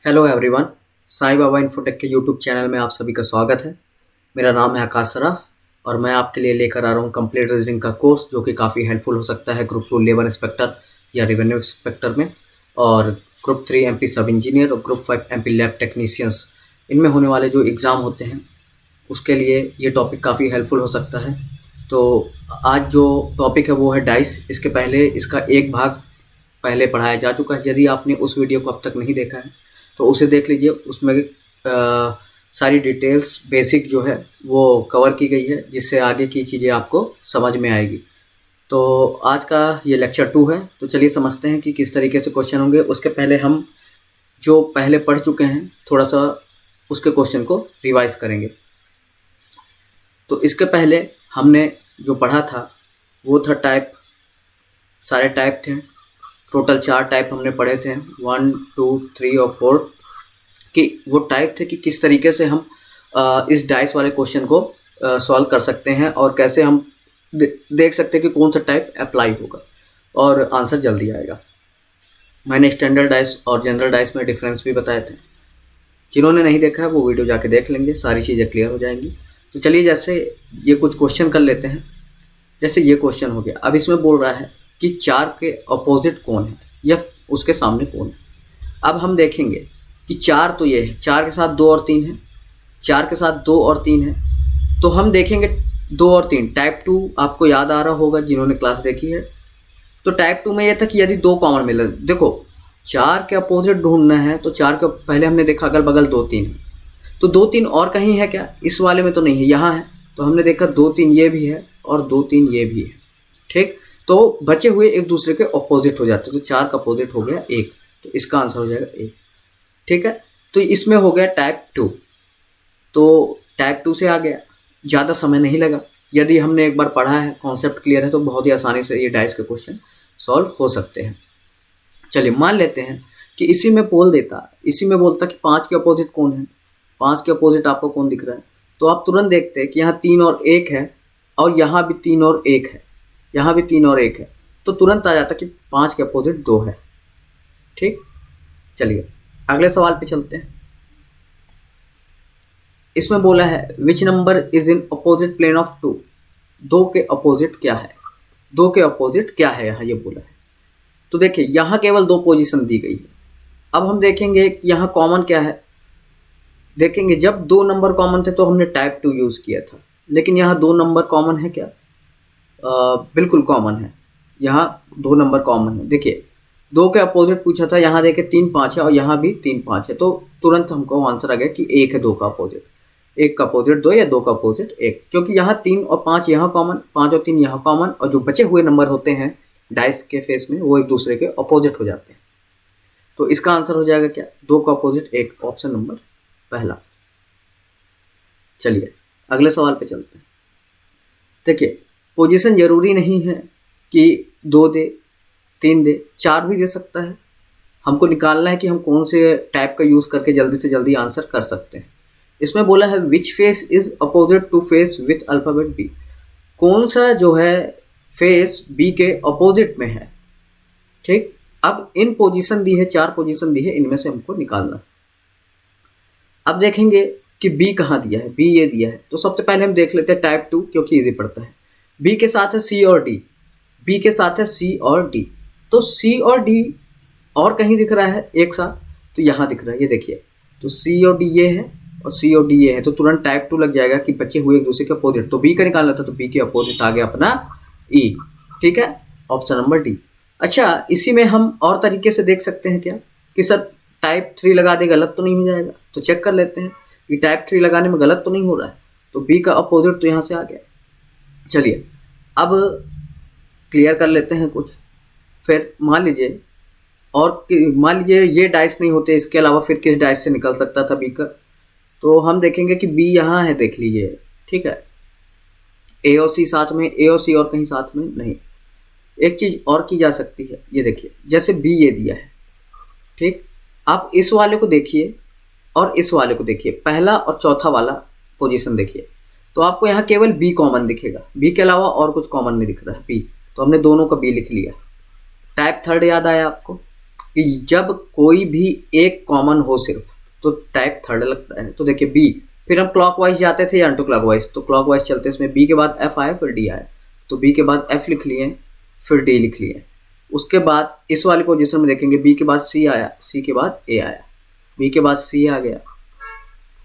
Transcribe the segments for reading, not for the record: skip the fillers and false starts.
Hello everyone. Sai Baba Infotech के YouTube channel में आप सभी का स्वागत है। मेरा नाम है आकाश सराफ और मैं आपके लिए लेकर आ रहा हूँ कंप्लीट रीजनिंग का कोर्स जो कि काफ़ी हेल्पफुल हो सकता है ग्रुप 2 लेबर इंस्पेक्टर या रेवेन्यू इंस्पेक्टर में, और ग्रुप 3 एमपी सब इंजीनियर और ग्रुप 5 एमपी लैब टेक्नीशियंस, इनमें होने वाले जो एग्ज़ाम होते हैं उसके लिए ये टॉपिक काफ़ी हेल्पफुल हो सकता है। तो आज जो टॉपिक है वो है डाइस। इसके पहले इसका एक भाग पहले पढ़ाया जा चुका है। यदि आपने उस वीडियो को अब तक नहीं देखा है तो उसे देख लीजिए। उसमें सारी डिटेल्स बेसिक जो है वो कवर की गई है, जिससे आगे की चीज़ें आपको समझ में आएगी। तो आज का ये लेक्चर 2 है। तो चलिए समझते हैं कि किस तरीके से क्वेश्चन होंगे। उसके पहले हम जो पहले पढ़ चुके हैं थोड़ा सा उसके क्वेश्चन को रिवाइज करेंगे। तो इसके पहले हमने जो पढ़ा था वो था टाइप, सारे टाइप थे। टोटल 4 टाइप हमने पढ़े थे, 1, 2, 3 और 4, कि वो टाइप थे कि किस तरीके से हम इस डाइस वाले क्वेश्चन को सॉल्व कर सकते हैं और कैसे हम देख सकते हैं कि कौन सा टाइप अप्लाई होगा और आंसर जल्दी आएगा। मैंने स्टैंडर्ड डाइस और जनरल डाइस में डिफरेंस भी बताए थे। जिन्होंने नहीं देखा है वो वीडियो जाके देख लेंगे, सारी चीज़ें क्लियर हो जाएंगी। तो चलिए जैसे ये कुछ क्वेश्चन कर लेते हैं। जैसे ये क्वेश्चन हो गया, अब इसमें बोल रहा है कि 4 के अपोजिट कौन है या उसके सामने कौन है। अब हम देखेंगे कि 4 तो ये है, 4 के साथ 2 और 3 है, 4 के साथ 2 और 3 है। तो हम देखेंगे 2 और 3। टाइप 2 आपको याद आ रहा होगा जिन्होंने क्लास देखी है। तो टाइप 2 में यह था कि यदि 2 कॉमन मिले, देखो 4 के अपोजिट ढूंढना है तो 4 के पहले हमने देखा अगल बगल 2 3 है, तो 2 3 और कहीं है क्या? इस वाले में तो नहीं है, यहाँ है। तो हमने देखा 2 3 ये भी है और 2 3 ये भी है, ठीक। तो बचे हुए एक दूसरे के अपोजिट हो जाते हैं। तो 4 का अपोजिट हो गया 1, तो इसका आंसर हो जाएगा 1, ठीक है। तो इसमें हो गया टाइप 2। तो टाइप 2 से आ गया, ज़्यादा समय नहीं लगा। यदि हमने एक बार पढ़ा है, कॉन्सेप्ट क्लियर है, तो बहुत ही आसानी से ये डाइस के क्वेश्चन सॉल्व हो सकते हैं। चलिए मान लेते हैं कि इसी में बोल देता, इसी में बोलता कि 5 के अपोजिट कौन है। 5 के अपोजिट आपको कौन दिख रहा है? तो आप तुरंत देखते हैं कि यहाँ 3 और 1 है और यहाँ भी 3 और 1 है, यहाँ भी 3 और 1 है। तो तुरंत आ जाता कि 5 के अपोजिट 2 है, ठीक। चलिए अगले सवाल पे चलते हैं। इसमें बोला है which number is in opposite plane of 2। 2 के अपोजिट क्या है? 2 के अपोजिट क्या है यहाँ ये बोला है। तो देखिए यहाँ केवल 2 पोजीशन दी गई है। अब हम देखेंगे कि यहाँ कॉमन क्या है। देखेंगे जब 2 नंबर कॉमन थे तो हमने टाइप 2 यूज़ किया था, लेकिन यहाँ 2 नंबर कॉमन है क्या? बिल्कुल कॉमन है, यहाँ 2 नंबर कॉमन है। देखिए 2 के अपोजिट पूछा था, यहाँ देखिए 3 5 है और यहाँ भी 3 5 है। तो तुरंत हमको आंसर आ गया कि 1 है 2 का अपोजिट। 1 का अपोजिट 2 या 2 का अपोजिट 1, क्योंकि यहाँ 3 और 5 यहाँ कॉमन, 5 और 3 यहाँ कॉमन, और जो बचे हुए नंबर होते हैं डाइस के फेस में वो एक दूसरे के अपोजिट हो जाते हैं। तो इसका आंसर हो जाएगा क्या? 2 का अपोजिट 1, ऑप्शन नंबर पहला। चलिए अगले सवाल पे चलते हैं। देखिए पोजीशन जरूरी नहीं है कि 2 दे, 3 दे, 4 भी दे सकता है। हमको निकालना है कि हम कौन से टाइप का यूज़ करके जल्दी से जल्दी आंसर कर सकते हैं। इसमें बोला है which face is opposite to face with alphabet B. कौन सा जो है फेस बी के अपोजिट में है, ठीक। अब इन पोजीशन दी है, 4 पोजीशन दी है, इनमें से हमको निकालना। अब देखेंगे कि बी कहाँ दिया है। बी ये दिया है, तो सबसे पहले हम देख लेते हैं टाइप 2, क्योंकि इजी पड़ता है। बी के साथ है सी और डी, बी के साथ है सी और डी। तो सी और डी और कहीं दिख रहा है एक साथ, तो यहाँ दिख रहा है, ये देखिए। तो सी और डी ये है और सी और डी ये है, तो तुरंत टाइप 2 लग जाएगा कि बचे हुए एक दूसरे के अपोजिट। तो बी का निकालना था, तो बी के अपोजिट आ गया अपना ई, ठीक है, ऑप्शन नंबर डी। अच्छा इसी में हम और तरीके से देख सकते हैं क्या कि सर टाइप 3 लगा दे, गलत तो नहीं हो जाएगा? तो चेक कर लेते हैं कि टाइप 3 लगाने में गलत तो नहीं हो रहा है। तो बी का अपोजिट तो यहाँ से आ गया। चलिए अब क्लियर कर लेते हैं कुछ। फिर मान लीजिए, और मान लीजिए ये डाइस नहीं होते, इसके अलावा फिर किस डाइस से निकल सकता था बी का? तो हम देखेंगे कि बी यहाँ है, देख लीजिए, ठीक है। ए और सी साथ में, ए और सी और कहीं साथ में नहीं। एक चीज़ और की जा सकती है, ये देखिए जैसे बी ये दिया है, ठीक। आप इस वाले को देखिए और इस वाले को देखिए, पहला और चौथा वाला पोजीशन देखिए, तो आपको यहाँ केवल बी कॉमन दिखेगा, बी के अलावा और कुछ कॉमन नहीं दिख रहा है बी। तो हमने दोनों का बी लिख लिया। टाइप 3 याद आया आपको? कि जब कोई भी एक कॉमन हो सिर्फ तो टाइप थर्ड लगता है। तो देखिए बी, फिर हम क्लॉकवाइज जाते थे या एंटी क्लॉकवाइज, तो क्लॉकवाइज चलते हैं। इसमें बी के बाद एफ आया फिर डी आया, तो बी के बाद एफ लिख लिए फिर डी लिख लिए। उसके बाद इस वाली पोजीशन में देखेंगे बी के बाद सी आया, सी के बाद ए आया, बी के बाद सी आ गया,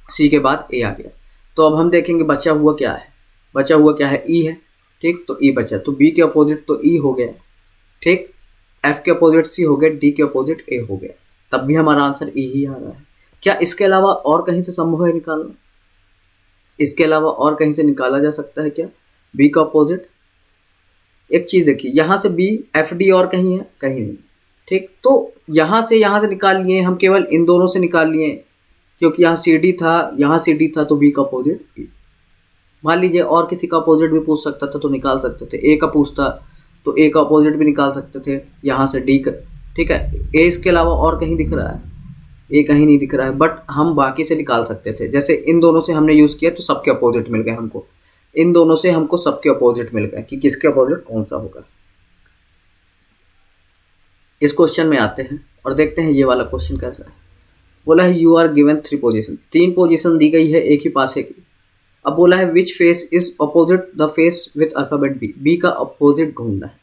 सी के बाद ए आ गया। तो अब हम देखेंगे बचा हुआ क्या है, बचा हुआ क्या है, ई है, ठीक। तो ई बचा, तो बी के अपोजिट तो ई हो गया, ठीक। एफ के अपोजिट सी हो गया, डी के अपोजिट ए हो गया, तब भी हमारा आंसर ई ही आ रहा है। क्या इसके अलावा और कहीं से संभव है निकालना? इसके अलावा और कहीं से निकाला जा सकता है क्या बी का अपोजिट? एक चीज देखिए, यहाँ से बी एफ डी और कहीं है? कहीं नहीं, ठीक। तो यहाँ से निकाल लिए हम, केवल इन दोनों से निकाल लिए, क्योंकि यहाँ सी डी था, यहाँ सी डी था, तो बी का अपोजिट बी। मान लीजिए और किसी का अपोजिट भी पूछ सकता था तो निकाल सकते थे, ए का पूछता तो ए का अपोजिट भी निकाल सकते थे यहाँ से डी का, ठीक है। ए इसके अलावा और कहीं दिख रहा है? ए कहीं नहीं दिख रहा है, बट हम बाकी से निकाल सकते थे। जैसे इन दोनों से हमने यूज़ किया तो सबके अपोजिट मिल गए हमको, इन दोनों से हमको सबके अपोजिट मिल गए कि किसके अपोजिट कौन सा होगा। इस क्वेश्चन में आते हैं और देखते हैं ये वाला क्वेश्चन कैसा है। बोला है you are given 3 position, 3 position दी गई है एक ही पासे की। अब बोला है which face is opposite the face with alphabet B, B का अपोजिट ढूंढना है।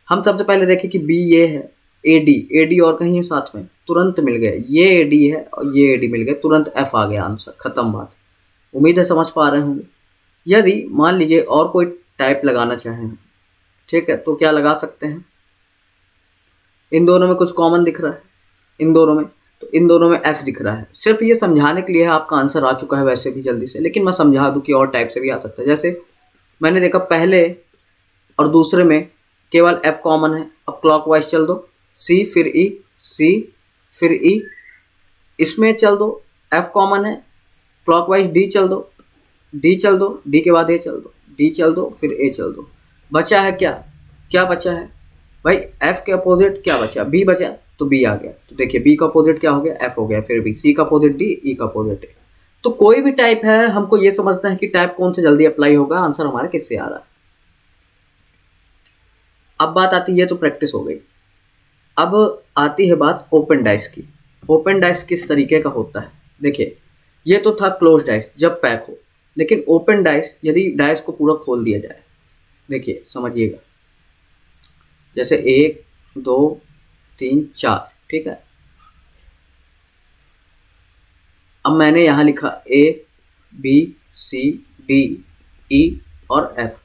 हम सबसे पहले देखें कि बी ये है, ए डी और कहीं है साथ में, तुरंत मिल गए, ये ए डी है और ये ए डी मिल गए, तुरंत एफ आ गया आंसर, खत्म बात। उम्मीद है समझ पा रहे होंगे। यदि मान लीजिए और कोई टाइप लगाना चाहें, ठीक है, तो क्या लगा सकते हैं? इन दोनों में कुछ कॉमन दिख रहा है, इन दोनों में, तो इन दोनों में एफ दिख रहा है। सिर्फ ये समझाने के लिए है, आपका आंसर आ चुका है वैसे भी जल्दी से, लेकिन मैं समझा दूं कि और टाइप से भी आ सकता है। जैसे मैंने देखा पहले और दूसरे में केवल एफ कॉमन है। अब क्लॉकवाइज चल दो, सी फिर ई, सी फिर ई, इसमें चल दो, एफ कॉमन है, क्लॉकवाइज डी चल दो, डी चल दो, डी के बाद ए चल दो, डी चल दो, फिर ए चल दो। बचा है क्या? क्या बचा है भाई? एफ के अपोजिट क्या बचा? बी बचा, तो बी आ गया। तो देखिए बी का अपोजिट क्या हो गया? एफ हो गया, फिर बी, सी का अपोजिट डी, ई का अपोजिट ए। तो कोई भी टाइप है, हमको ये समझना है कि टाइप कौन से जल्दी अप्लाई होगा, आंसर हमारा किससे आ रहा है। अब बात आती है, तो प्रैक्टिस हो गई। अब आती है बात ओपन डाइस की। ओपन डाइस किस तरीके का होता है? देखिए ये तो था क्लोज डाइस जब पैक हो, लेकिन ओपन डाइस यदि डाइस को पूरा खोल दिया जाए, देखिए समझिएगा, जैसे 1 2 3 4, ठीक है। अब मैंने यहाँ लिखा A B C D E और एफ।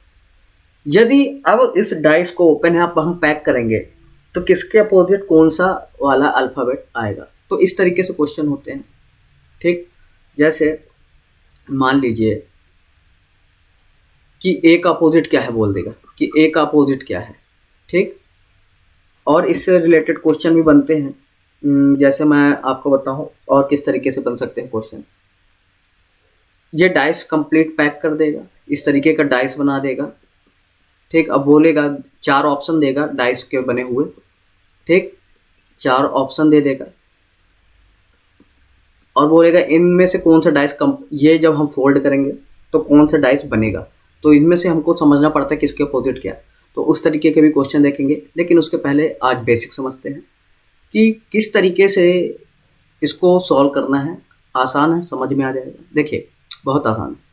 यदि अब इस डाइस को ओपन है, अब हम पैक करेंगे तो किसके अपोजिट कौन सा वाला अल्फ़ाबेट आएगा? तो इस तरीके से क्वेश्चन होते हैं, ठीक। जैसे मान लीजिए कि ए का अपोजिट क्या है, बोल देगा कि ए का अपोजिट क्या है, ठीक। और इससे रिलेटेड क्वेश्चन भी बनते हैं। जैसे मैं आपको बताऊं और किस तरीके से बन सकते हैं क्वेश्चन। ये डाइस कंप्लीट पैक कर देगा, इस तरीके का डाइस बना देगा, ठीक। अब बोलेगा 4 ऑप्शन देगा डाइस के बने हुए, ठीक, 4 ऑप्शन दे देगा और बोलेगा इनमें से कौन सा डाइस ये जब हम फोल्ड करेंगे तो कौन सा डाइस बनेगा। तो इनमें से हमको समझना पड़ता है किसके अपोजिट क्या। तो उस तरीके के भी क्वेश्चन देखेंगे, लेकिन उसके पहले आज बेसिक समझते हैं कि किस तरीके से इसको सॉल्व करना है। आसान है, समझ में आ जाएगा। देखिए बहुत आसान है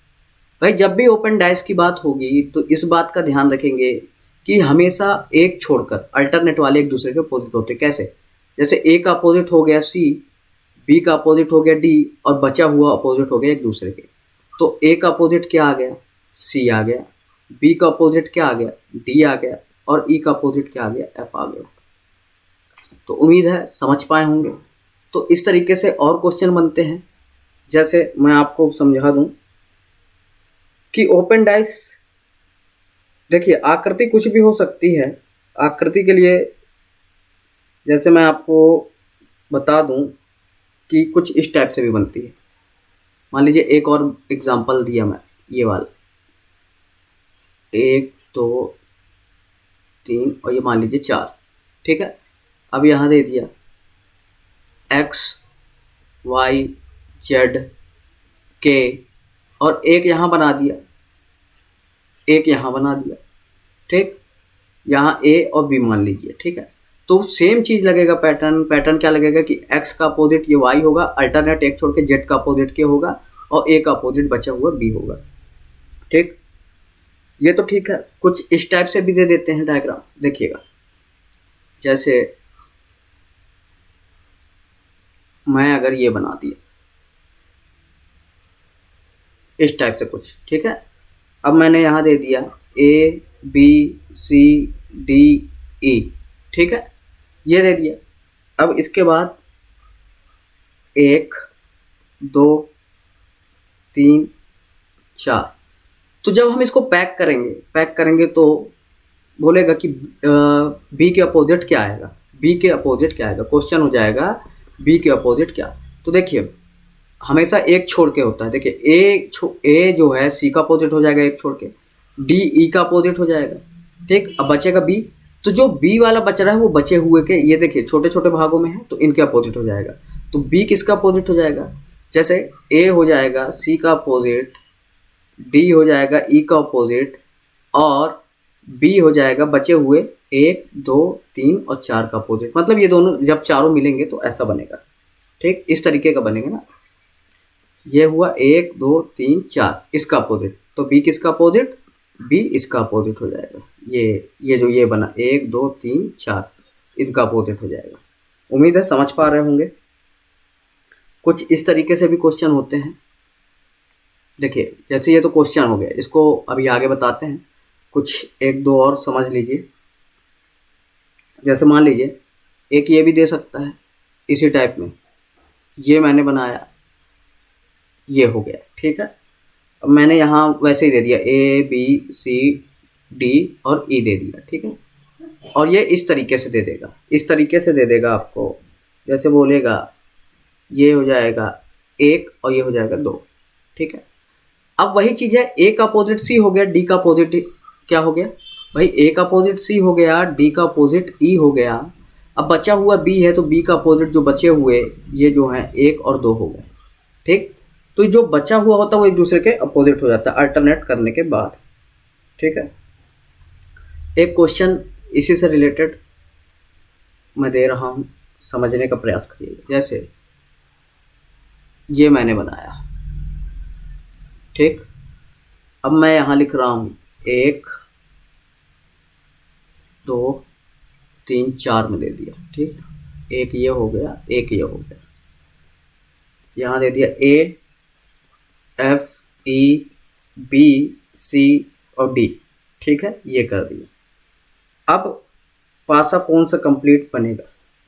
भाई। जब भी ओपन डाइस की बात होगी तो इस बात का ध्यान रखेंगे कि हमेशा एक छोड़कर अल्टरनेट वाले एक दूसरे के अपोजिट होते। कैसे? जैसे ए का अपोजिट हो गया सी, बी का अपोजिट हो गया डी और बचा हुआ अपोजिट हो गया एक दूसरे के। तो ए का अपोजिट क्या आ गया? सी आ गया। बी का अपोजिट क्या आ गया? डी आ गया। और ई का अपोजिट क्या आ गया? एफ आ गया। तो उम्मीद है समझ पाए होंगे। तो इस तरीके से और क्वेश्चन बनते हैं। जैसे मैं आपको समझा दूं कि ओपन डाइस, देखिए आकृति कुछ भी हो सकती है। आकृति के लिए जैसे मैं आपको बता दूं कि कुछ इस टाइप से भी बनती है। मान लीजिए एक और एग्जांपल दिया मैं, ये वाला 1 2 3 और ये मान लीजिए 4, ठीक है। अब यहाँ दे दिया x y z k और एक यहाँ बना दिया, एक यहाँ बना दिया, ठीक। यहाँ a और b मान लीजिए, ठीक है। तो सेम चीज़ लगेगा पैटर्न। पैटर्न क्या लगेगा कि x का अपोजिट ये y होगा, अल्टरनेट एक छोड़ के z का अपोजिट क्या होगा, और a का अपोजिट बचा हुआ b होगा। ठीक, ये तो ठीक है। कुछ इस टाइप से भी दे देते हैं डायग्राम, देखिएगा। जैसे मैं अगर ये बना दिया इस टाइप से कुछ, ठीक है। अब मैंने यहाँ दे दिया A B C D E, ठीक है, ये दे दिया। अब इसके बाद 1 2 3 4, तो जब हम इसको पैक करेंगे तो बोलेगा कि बी के अपोजिट क्या आएगा, बी के अपोजिट क्या आएगा, क्वेश्चन हो जाएगा बी के अपोजिट क्या। तो देखिए हमेशा एक छोड़ के होता है। देखिए ए जो है सी का अपोजिट हो जाएगा एक छोड़ के, डी ई का अपोजिट हो जाएगा। ठीक, अब बचेगा बी, तो जो बी वाला बच रहा है वो बचे हुए के ये देखिए छोटे छोटे भागों में है, तो इनके अपोजिट हो जाएगा। तो बी किसका अपोजिट हो जाएगा, जैसे ए हो जाएगा सी का अपोजिट, डी हो जाएगा ई का अपोजिट, और बी हो जाएगा बचे हुए 1 2 3 और 4 का अपोजिट। मतलब ये दोनों जब चारों मिलेंगे तो ऐसा बनेगा। ठीक, इस तरीके का बनेगा ना। ये हुआ 1 2 3 4 इसका अपोजिट, तो बी किसका अपोजिट, बी इसका अपोजिट हो जाएगा। ये जो ये बना 1 2 3 4 इनका अपोजिट हो जाएगा। उम्मीद है समझ पा रहे होंगे। कुछ इस तरीके से भी क्वेश्चन होते हैं। देखिए जैसे ये तो क्वेश्चन हो गया, इसको अभी आगे बताते हैं। कुछ एक दो और समझ लीजिए। जैसे मान लीजिए एक ये भी दे सकता है इसी टाइप में, ये मैंने बनाया, ये हो गया। ठीक है, अब मैंने यहाँ वैसे ही दे दिया ए बी सी डी और ई दे दिया। ठीक है, और ये इस तरीके से दे देगा, इस तरीके से दे देगा आपको। जैसे बोलेगा ये हो जाएगा 1 और ये हो जाएगा 2। ठीक है, अब वही चीज़ है, ए का अपोजिट सी हो गया, डी का अपोजिट क्या हो गया भाई, ए का अपोजिट सी हो गया, डी का अपोजिट ई हो गया। अब बचा हुआ बी है, तो बी का अपोजिट जो बचे हुए ये जो हैं 1 और 2 हो गए। ठीक, तो जो बचा हुआ होता है वो एक दूसरे के अपोजिट हो जाता है अल्टरनेट करने के बाद। ठीक है, एक क्वेश्चन इसी से रिलेटेड मैं दे रहा हूँ, समझने का प्रयास करिएगा। जैसे ये मैंने बनाया, ठीक, अब मैं यहाँ लिख रहा हूँ 1 2 3 4 में दे दिया। ठीक, एक ये हो गया, एक ये हो गया। यहाँ दे दिया A F E B C और डी। ठीक है, ये कर दिया। अब पासा कौन सा कंप्लीट बनेगा,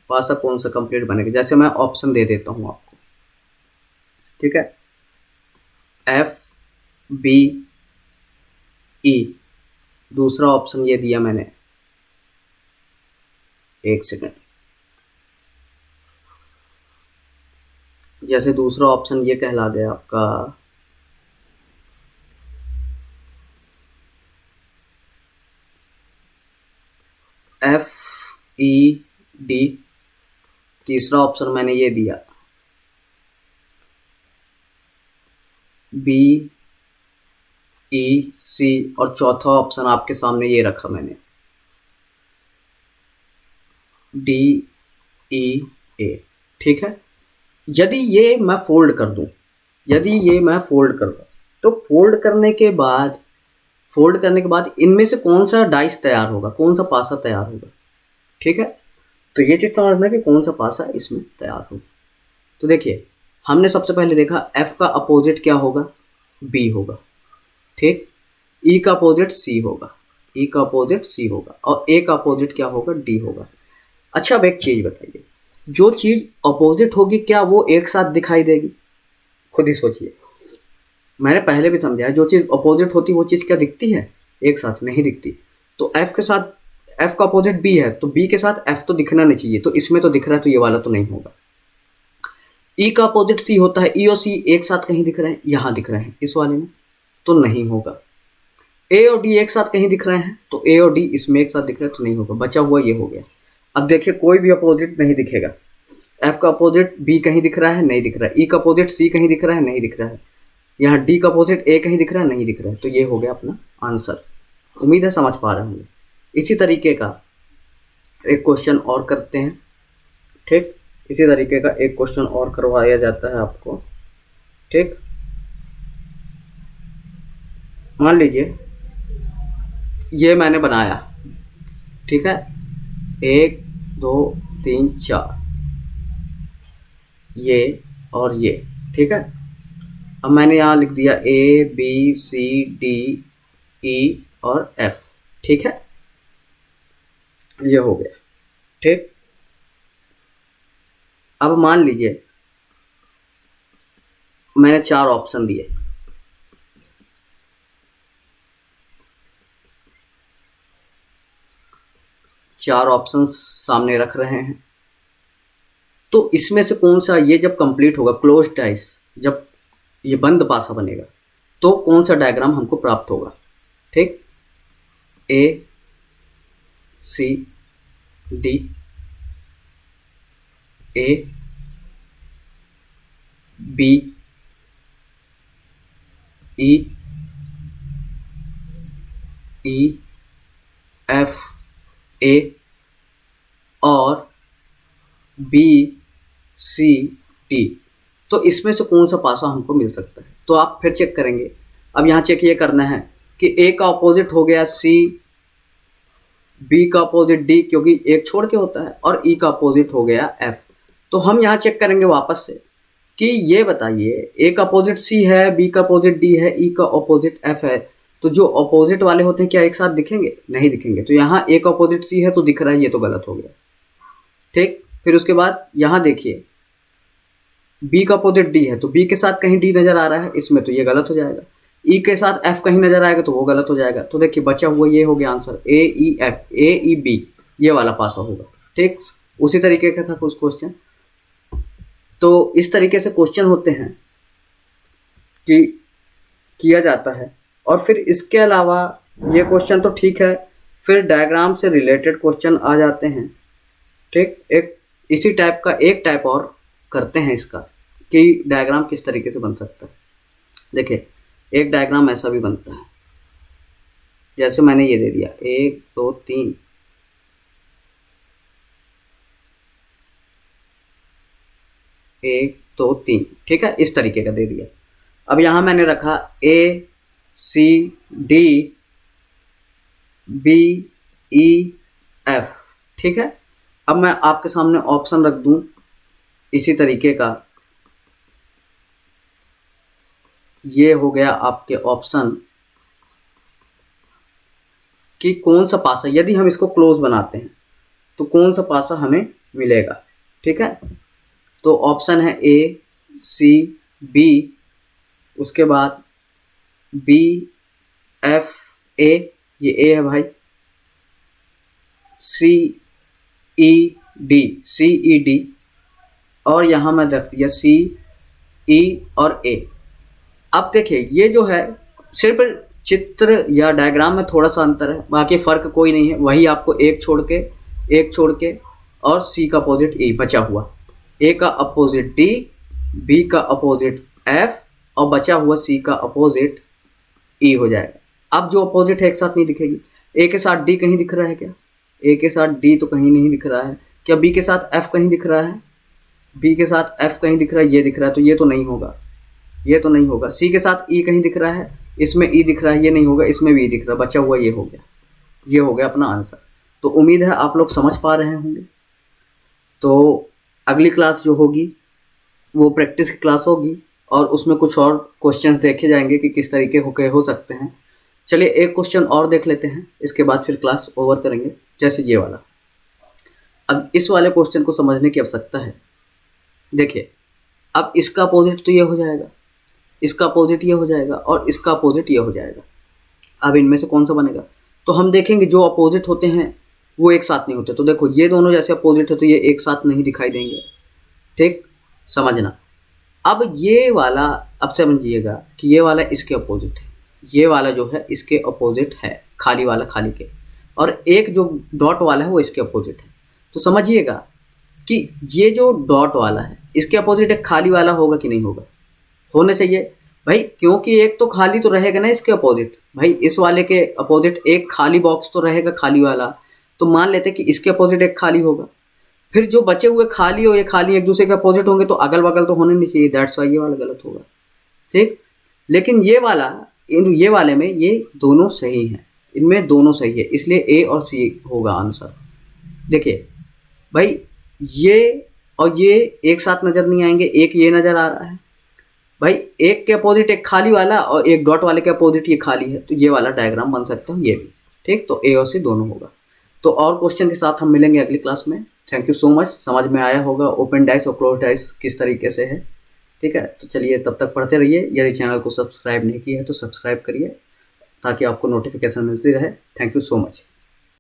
पासा कौन सा कंप्लीट बनेगा, जैसे मैं ऑप्शन दे देता हूँ आपको। ठीक है, एफ बी ई, दूसरा ऑप्शन ये दिया मैंने, एक सेकेंड। जैसे दूसरा ऑप्शन ये कहला गया आपका एफ ई डी, तीसरा ऑप्शन मैंने ये दिया बी ई सी, और चौथा ऑप्शन आपके सामने ये रखा मैंने डी ई ए। ठीक है, यदि ये मैं फोल्ड कर दूं, यदि ये मैं फोल्ड कर दूं, तो फोल्ड करने के बाद इनमें से कौन सा डाइस तैयार होगा, कौन सा पासा तैयार होगा। ठीक है, तो ये चीज़ समझना कि कौन सा पासा इसमें तैयार होगा। तो देखिए हमने सबसे पहले देखा F का अपोजिट क्या होगा, B होगा। ठीक, E का अपोजिट C होगा, E का अपोजिट C होगा, और A का अपोजिट क्या होगा, D होगा। अच्छा अब एक चीज़ बताइए, जो चीज़ अपोजिट होगी क्या वो एक साथ दिखाई देगी, खुद ही सोचिए। मैंने पहले भी समझाया, जो चीज़ अपोजिट होती वो चीज़ क्या दिखती है, एक साथ नहीं दिखती। तो F के साथ F का अपोजिट B है, तो B के साथ F तो दिखना नहीं चाहिए, तो इसमें तो दिख रहा है, तो ये वाला तो नहीं होगा। E का अपोजिट C होता है, E और C एक साथ कहीं दिख रहे हैं, यहाँ दिख रहे हैं, इस वाले में तो नहीं होगा। A और D एक साथ कहीं दिख रहे हैं, तो A और D इसमें एक साथ दिख रहे हैं, तो नहीं होगा। बचा हुआ ये हो गया। अब देखिए कोई भी अपोजिट नहीं दिखेगा। F का अपोजिट B कहीं दिख रहा है, नहीं दिख रहा है। E का अपोजिट C कहीं दिख रहा है, नहीं दिख रहा है। यहाँ D का अपोजिट A कहीं दिख रहा है, नहीं दिख रहा है। तो ये हो गया अपना आंसर। उम्मीद है समझ पा रहे होंगे। इसी तरीके का एक क्वेश्चन और करते हैं। ठीक, इसी तरीके का एक क्वेश्चन और करवाया जाता है आपको। ठीक, मान लीजिए ये मैंने बनाया। ठीक है, 1 2 3 4 ये और ये। ठीक है, अब मैंने यहाँ लिख दिया ABCDE और F। ठीक है, ये हो गया। ठीक, अब मान लीजिए मैंने 4 ऑप्शन दिए। चार ऑप्शन सामने रख रहे हैं, तो इसमें से कौन सा, ये जब कंप्लीट होगा क्लोज डाइस, जब ये बंद पासा बनेगा, तो कौन सा डायग्राम हमको प्राप्त होगा। ठीक, ACD, ABEEFA और BCD। तो इसमें से कौन सा पासा हमको मिल सकता है, तो आप फिर चेक करेंगे। अब यहाँ चेक ये करना है कि A का अपोजिट हो गया C, B का अपोजिट D क्योंकि एक छोड़ के होता है, और E का अपोजिट हो गया F। तो हम यहाँ चेक करेंगे वापस से कि ये बताइए A का अपोजिट C है, B का अपोजिट D है, E का अपोजिट F है, तो जो अपोजिट वाले होते हैं क्या एक साथ दिखेंगे? नहीं दिखेंगे। तो यहाँ A का अपोजिट C है तो दिख रहा है, ये तो गलत हो गया। ठीक, फिर उसके बाद यहाँ देखिए B का अपोजिट D है, तो B के साथ कहीं D नज़र आ रहा है इसमें, तो ये गलत हो जाएगा। E के साथ F कहीं नज़र आएगा तो वो गलत हो जाएगा। तो देखिए बचा हुआ ये हो गया आंसर, AEB, ये वाला पासा होगा। ठीक, उसी तरीके का था कुछ क्वेश्चन। तो इस तरीके से क्वेश्चन होते हैं कि किया जाता है। और फिर इसके अलावा ये क्वेश्चन तो ठीक है, फिर डायग्राम से रिलेटेड क्वेश्चन आ जाते हैं। ठीक, एक इसी टाइप का एक टाइप और करते हैं इसका कि डायग्राम किस तरीके से बन सकता है। देखिए एक डायग्राम ऐसा भी बनता है, जैसे मैंने ये दे दिया 1 2 3, 1 2 3। ठीक है, इस तरीके का दे दिया। अब यहाँ मैंने रखा ACDBEF। ठीक है, अब मैं आपके सामने ऑप्शन रख दूं इसी तरीके का, ये हो गया आपके ऑप्शन कि कौन सा पासा, यदि हम इसको क्लोज बनाते हैं तो कौन सा पासा हमें मिलेगा। ठीक है, तो ऑप्शन है ACB, उसके बाद BFA, ये A है भाई, CED, और यहाँ मैं रख दिया CE और A। अब देखिए ये जो है सिर्फ चित्र या डायग्राम में थोड़ा सा अंतर है, बाकी फ़र्क कोई नहीं है। वही आपको एक छोड़ के और C का अपोजिट E बचा हुआ, A का अपोजिट D, B का अपोजिट F और बचा हुआ C का अपोजिट E हो जाएगा। अब जो अपोजिट है एक साथ नहीं दिखेगी। A के साथ D कहीं दिख रहा है क्या? A के साथ D तो कहीं नहीं दिख रहा है। क्या B के साथ F कहीं दिख रहा है? B के साथ F कहीं दिख रहा है, ये दिख रहा है, तो ये तो नहीं होगा, ये तो नहीं होगा। C के साथ E कहीं दिख रहा है, इसमें E दिख रहा है, ये नहीं होगा, इसमें भी E दिख रहा है, बचा हुआ ये हो गया। ये हो गया अपना आंसर। तो उम्मीद है आप लोग समझ पा रहे होंगे। तो अगली क्लास जो होगी वो प्रैक्टिस की क्लास होगी, और उसमें कुछ और क्वेश्चंस देखे जाएंगे कि किस तरीके हो सकते हैं। चलिए एक क्वेश्चन और देख लेते हैं, इसके बाद फिर क्लास ओवर करेंगे। जैसे ये वाला, अब इस वाले क्वेश्चन को समझने की आवश्यकता है। देखिए अब इसका अपोजिट तो ये हो जाएगा, इसका अपोजिट ये हो जाएगा, और इसका अपोजिट ये हो जाएगा। अब इनमें से कौन सा बनेगा? तो हम देखेंगे जो अपोजिट होते हैं वो एक साथ नहीं होते। तो देखो ये दोनों जैसे अपोजिट है तो ये एक साथ नहीं दिखाई देंगे। ठीक, समझना। अब ये वाला, अब समझिएगा कि ये वाला इसके अपोजिट है, ये वाला जो है इसके अपोजिट है, खाली वाला खाली के, और एक जो डॉट वाला है वो इसके अपोजिट है। तो समझिएगा कि ये जो डॉट वाला है इसके अपोजिट एक खाली वाला होगा कि नहीं होगा? होना चाहिए भाई, क्योंकि एक तो खाली तो रहेगा ना इसके अपोजिट। भाई इस वाले के अपोजिट एक खाली बॉक्स तो रहेगा, खाली वाला। तो मान लेते हैं कि इसके अपोजिट एक खाली होगा, फिर जो बचे हुए खाली और ये खाली एक दूसरे के अपोजिट होंगे तो अगल बगल तो होने नहीं चाहिए, दैट्स वाई ये वाला गलत होगा। ठीक, लेकिन ये वाले में ये दोनों सही हैं, इनमें दोनों सही है, इसलिए ए और सी होगा आंसर। देखिए भाई, ये और ये एक साथ नज़र नहीं आएंगे, एक ये नज़र आ रहा है भाई, एक के अपोजिट एक खाली वाला और एक डॉट वाले के अपोजिट ये खाली है, तो ये वाला डायग्राम बन सकता है ये भी। ठीक, तो ए और सी दोनों होगा। तो और क्वेश्चन के साथ हम मिलेंगे अगली क्लास में। थैंक यू सो मच, समझ में आया होगा ओपन डाइस और क्लोज डाइस किस तरीके से है। ठीक है, तो चलिए तब तक पढ़ते रहिए। यदि चैनल को सब्सक्राइब नहीं किया है तो सब्सक्राइब करिए ताकि आपको नोटिफिकेशन मिलती रहे। Thank you so much.